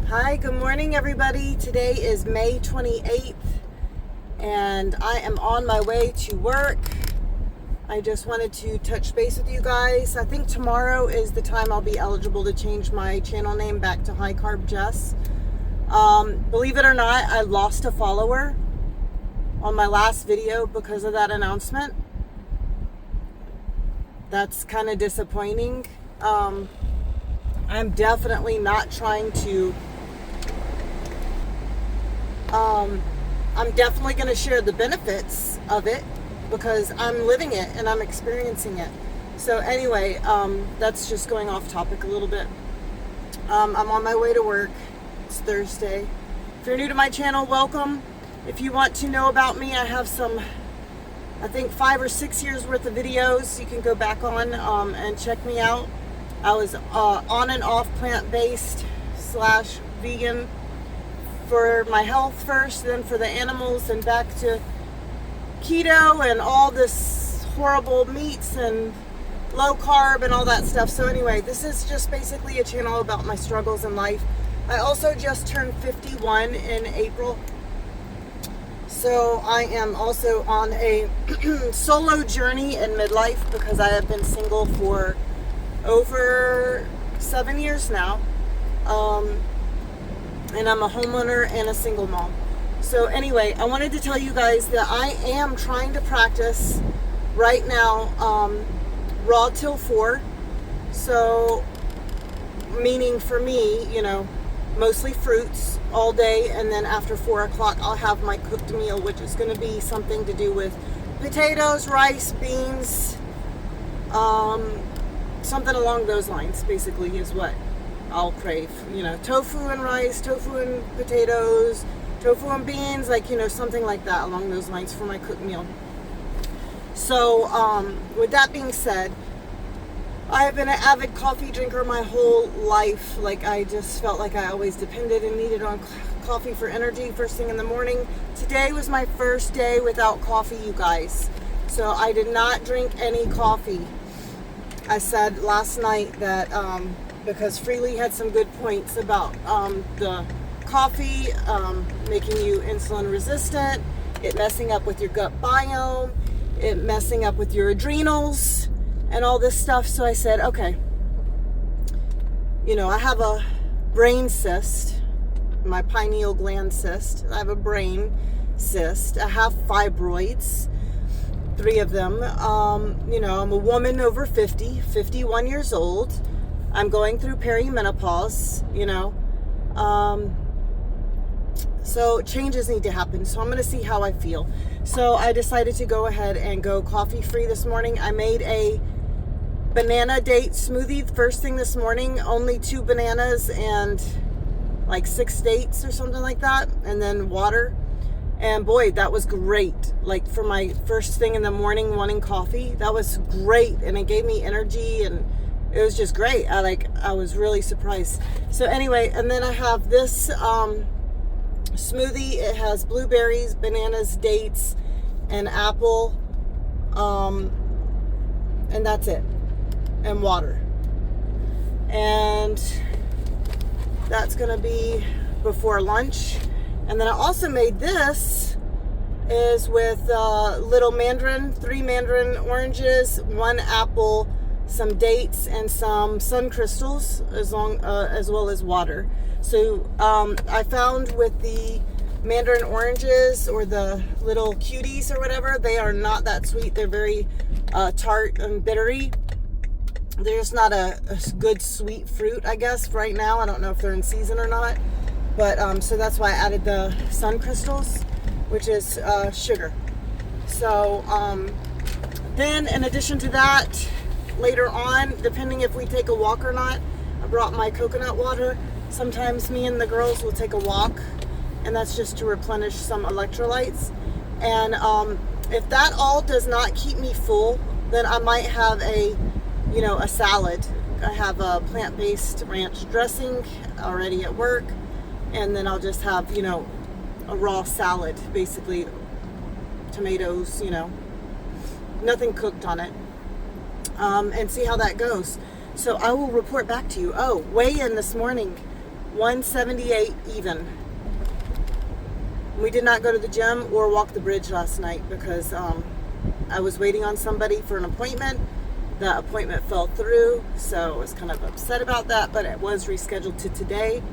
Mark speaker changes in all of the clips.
Speaker 1: Hi, good morning everybody. Today is May 28th and I am on my way to work. I just wanted to touch base with you guys. I think tomorrow is the time I'll be eligible to change my channel name back to High Carb Jess. Believe it or not, I lost a follower on my last video because of that announcement. That's kind of disappointing. I'm definitely not trying to I'm definitely going to share the benefits of it because I'm living it and I'm experiencing it. So anyway, that's just going off topic a little bit. I'm on my way to work. It's Thursday. If you're new to my channel, welcome. If you want to know about me, I have some, I think 5 or 6 years worth of videos you can go back on and check me out. I was on and off plant-based / vegan for my health first, then for the animals, and back to keto and all this horrible meats and low carb and all that stuff. So anyway, this is just basically a channel about my struggles in life. I also just turned 51 in April. So I am also on a solo journey in midlife because I have been single for over 7 years now. And I'm a homeowner and a single mom. So anyway, I wanted to tell you guys that I am trying to practice right now raw till 4. So meaning for me, you know, mostly fruits all day, and then after 4 o'clock I'll have my cooked meal, which is going to be something to do with potatoes, rice, beans, something along those lines basically is what I'll crave. You know, tofu and rice, tofu and potatoes, tofu and beans, like, you know, something like that along those lines for my cooked meal. So with that being said, I have been an avid coffee drinker my whole life. Like, I just felt like I always depended and needed on coffee for energy first thing in the morning. Today was my first day without coffee, you guys. So I did not drink any coffee. I said last night that because Freely had some good points about the coffee making you insulin resistant, it messing up with your gut biome, it messing up with your adrenals and all this stuff. So I said, okay, you know, I have a brain cyst, my pineal gland cyst. I have a brain cyst. I have fibroids, 3 of them. You know, I'm a woman over 50, 51 years old. I'm going through perimenopause, you know. So changes need to happen. So I'm going to see how I feel. So I decided to go ahead and go coffee free this morning. I made a banana date smoothie first thing this morning. Only 2 bananas and like 6 dates or something like that. And then water. And boy, that was great. Like for my first thing in the morning wanting coffee, that was great. And it gave me energy and it was just great. I was really surprised. So anyway, and then I have this smoothie. It has blueberries, bananas, dates, and apple. And that's it. And water. And that's gonna be before lunch. And then I also made this is with little mandarin, 3 mandarin oranges, 1 apple, some dates, and some sun crystals, as well as water. So I found with the mandarin oranges or the little cuties or whatever, they are not that sweet. They're very tart and bittery. They're just not a good sweet fruit, I guess, right now. I don't know if they're in season or not. But so that's why I added the sun crystals, which is sugar. So then in addition to that, later on, depending if we take a walk or not, I brought my coconut water. Sometimes me and the girls will take a walk, and that's just to replenish some electrolytes. And if that all does not keep me full, then I might have a salad. I have a plant-based ranch dressing already at work, and then I'll just have, a raw salad, basically tomatoes, nothing cooked on it. And see how that goes. So I will report back to you. Oh, weigh in this morning. 178 even. We did not go to the gym or walk the bridge last night because I was waiting on somebody for an appointment. The appointment fell through, so I was kind of upset about that, but it was rescheduled to today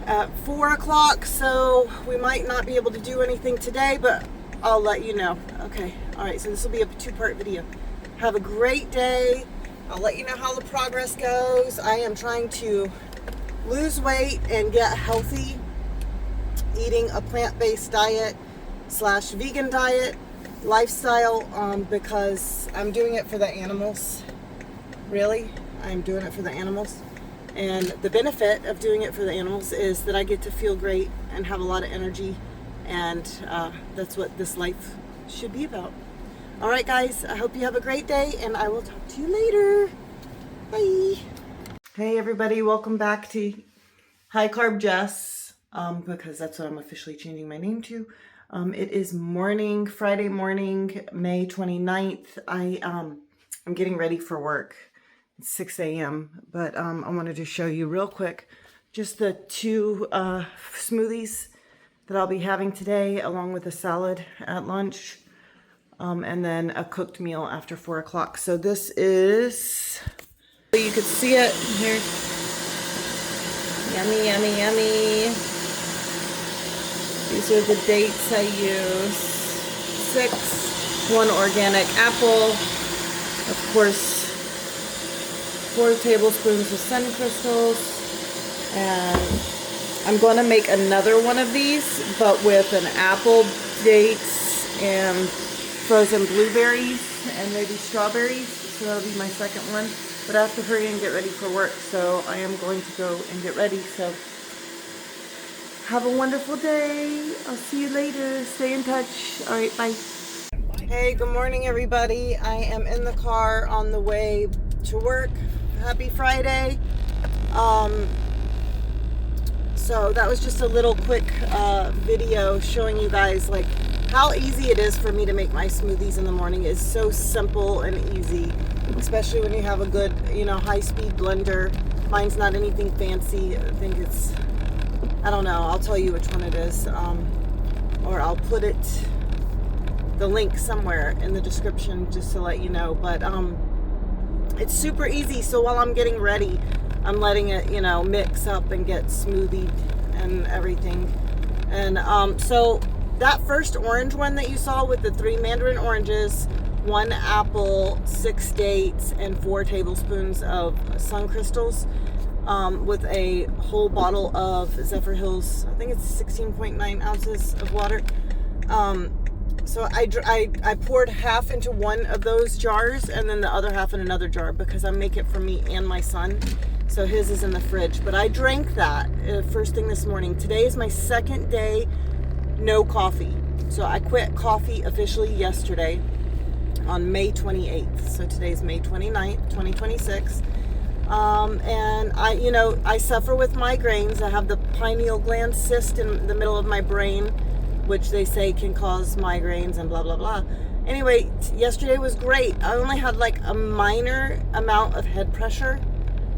Speaker 1: at 4 o'clock, so we might not be able to do anything today, but I'll let you know. Okay, all right, so this will be a 2-part video. Have a great day. I'll let you know how the progress goes. I am trying to lose weight and get healthy, eating a plant-based diet / vegan diet lifestyle, because I'm doing it for the animals. Really, I'm doing it for the animals. And the benefit of doing it for the animals is that I get to feel great and have a lot of energy, and that's what this life should be about. All right, guys, I hope you have a great day, and I will talk to you later. Bye. Hey, everybody, welcome back to High Carb Jess, because that's what I'm officially changing my name to. It is Friday morning, May 29th. I'm getting ready for work. It's 6 a.m., but I wanted to show you real quick just the 2 smoothies that I'll be having today, along with a salad at lunch, and then a cooked meal after 4 o'clock. So this is, you could see it here. Yummy, yummy, yummy. These are the dates I use. 6, 1 organic apple, of course, 4 tablespoons of sun crystals, and I'm going to make another one of these, but with an apple, dates, and frozen blueberries, and maybe strawberries. So that'll be my second one. But I have to hurry and get ready for work, so I am going to go and get ready. So have a wonderful day. I'll see you later. Stay in touch. All right, bye. Hey, good morning, everybody. I am in the car on the way to work. Happy Friday. So that was just a little quick video showing you guys like how easy it is for me to make my smoothies in the morning. It's so simple and easy, especially when you have a good, high-speed blender. Mine's not anything fancy. I think it's, I don't know, I'll tell you which one it is, or I'll put the link somewhere in the description just to let you know. But it's super easy. So while I'm getting ready, I'm letting it, mix up and get smoothied and everything. And so that first orange one that you saw with the 3 mandarin oranges, 1 apple, 6 dates, and 4 tablespoons of sun crystals, with a whole bottle of Zephyr Hills, I think it's 16.9 ounces of water. So I poured half into one of those jars and then the other half in another jar because I make it for me and my son. So his is in the fridge. But I drank that first thing this morning. Today is my second day no coffee. So I quit coffee officially yesterday on May 28th. So today's May 29th, 2026. And I suffer with migraines. I have the pineal gland cyst in the middle of my brain, which they say can cause migraines and blah, blah, blah. Anyway, yesterday was great. I only had like a minor amount of head pressure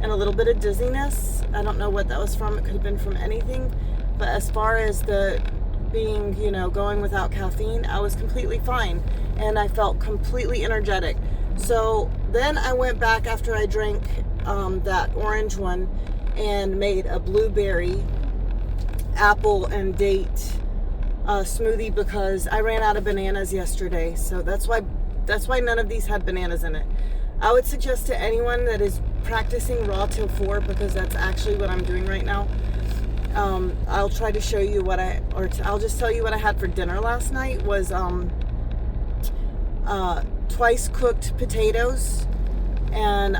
Speaker 1: and a little bit of dizziness. I don't know what that was from. It could have been from anything. But as far as the being, going without caffeine, I was completely fine. And I felt completely energetic. So then I went back after I drank that orange one and made a blueberry, apple, and date smoothie because I ran out of bananas yesterday. So that's why none of these had bananas in it. I would suggest to anyone that is practicing raw till 4, because that's actually what I'm doing right now. I'll try to show you I'll just tell you what I had for dinner last night was twice cooked potatoes and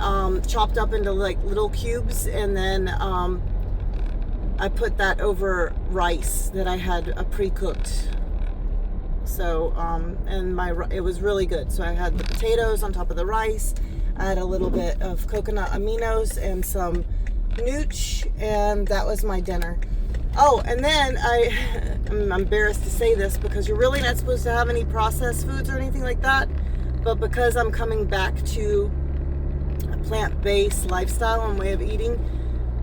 Speaker 1: chopped up into like little cubes, and then I put that over rice that I had pre-cooked. So it was really good. So I had the potatoes on top of the rice. I had a little bit of coconut aminos and some nooch, and that was my dinner. Oh, and then I'm embarrassed to say this because you're really not supposed to have any processed foods or anything like that, but because I'm coming back to a plant-based lifestyle and way of eating,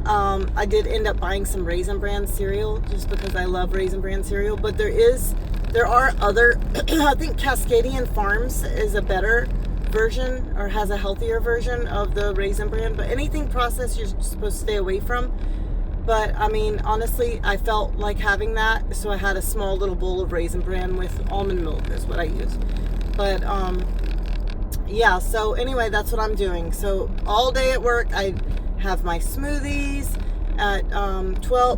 Speaker 1: I did end up buying some Raisin Bran cereal just because I love Raisin Bran cereal. But there are other, I think Cascadian Farms is a better version or has a healthier version of the Raisin Bran. But anything processed you're supposed to stay away from. But I mean, honestly, I felt like having that, so I had a small little bowl of Raisin Bran with almond milk is what I used. But yeah, so anyway, that's what I'm doing. So all day at work, I have my smoothies. At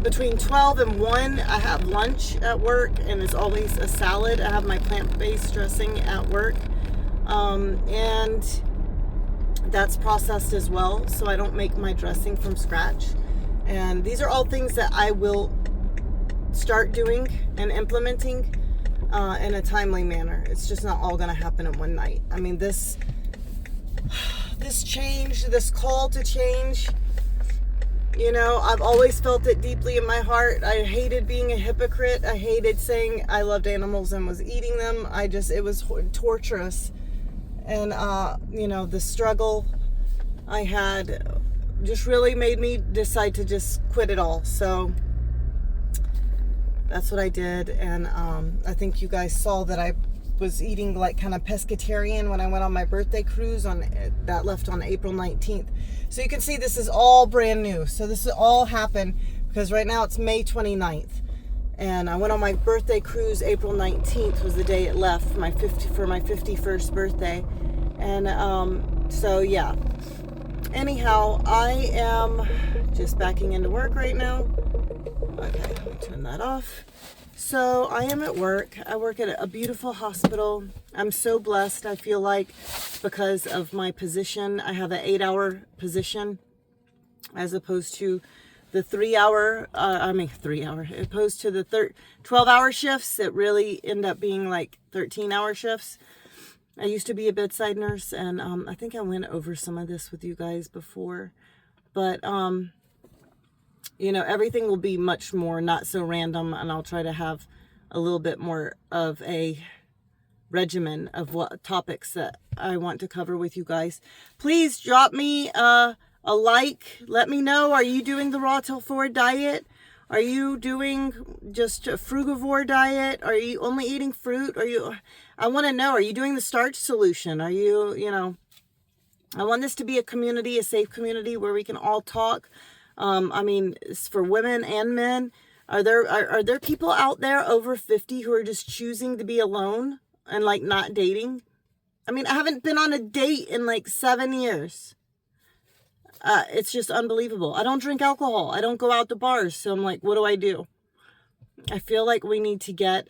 Speaker 1: between 12 and 1, I have lunch at work, and it's always a salad. I have my plant-based dressing at work, and that's processed as well, so I don't make my dressing from scratch. And these are all things that I will start doing and implementing in a timely manner. It's just not all going to happen in one night. I mean, this change, this call to change, you know, I've always felt it deeply in my heart. I hated being a hypocrite. I hated saying I loved animals and was eating them. It was torturous. And, you know, the struggle I had just really made me decide to just quit it all. So that's what I did. And I think you guys saw that I was eating like kind of pescatarian when I went on my birthday cruise that left on April 19th. So you can see this is all brand new. So this all happened because right now it's May 29th. And I went on my birthday cruise. April 19th was the day it left for my 51st birthday. And so yeah. Anyhow, I am just backing into work right now. Okay, let me turn that off. So I am at work. I work at a beautiful hospital. I'm so blessed. I feel like because of my position, I have an 8-hour position as opposed to the 3-hour, opposed to the 12-hour shifts that really end up being like 13-hour shifts. I used to be a bedside nurse, and I think I went over some of this with you guys before. But, you know, everything will be much more not so random, and I'll try to have a little bit more of a regimen of what topics that I want to cover with you guys. Please drop me a like. Let me know, are you doing the raw till forward diet? Are you doing just a frugivore diet? Are you only eating fruit? I want to know, are you doing the starch solution? Are you know, I want this to be a community, a safe community where we can all talk. I mean, it's for women and men. Are there people out there over 50 who are just choosing to be alone and like not dating? I mean, I haven't been on a date in like 7 years. It's just unbelievable. I don't drink alcohol. I don't go out to bars. So I'm like, what do I do? I feel like we need to get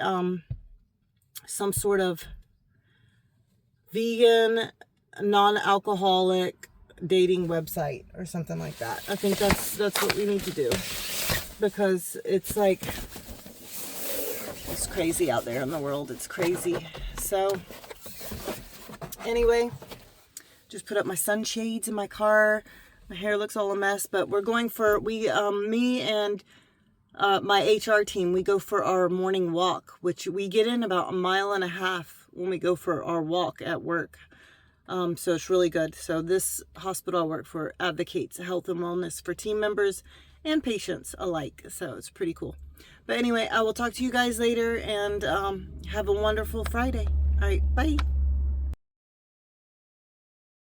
Speaker 1: some sort of vegan, non-alcoholic dating website or something like that. I think that's what we need to do, because it's like, it's crazy out there in the world. It's crazy. So anyway, just put up my sunshades in my car. My hair looks all a mess, but we're going for, me and my HR team, we go for our morning walk, which we get in about 1.5 miles when we go for our walk at work. So it's really good. So this hospital I work for advocates health and wellness for team members and patients alike. So it's pretty cool. But anyway, I will talk to you guys later, and have a wonderful Friday. All right, bye.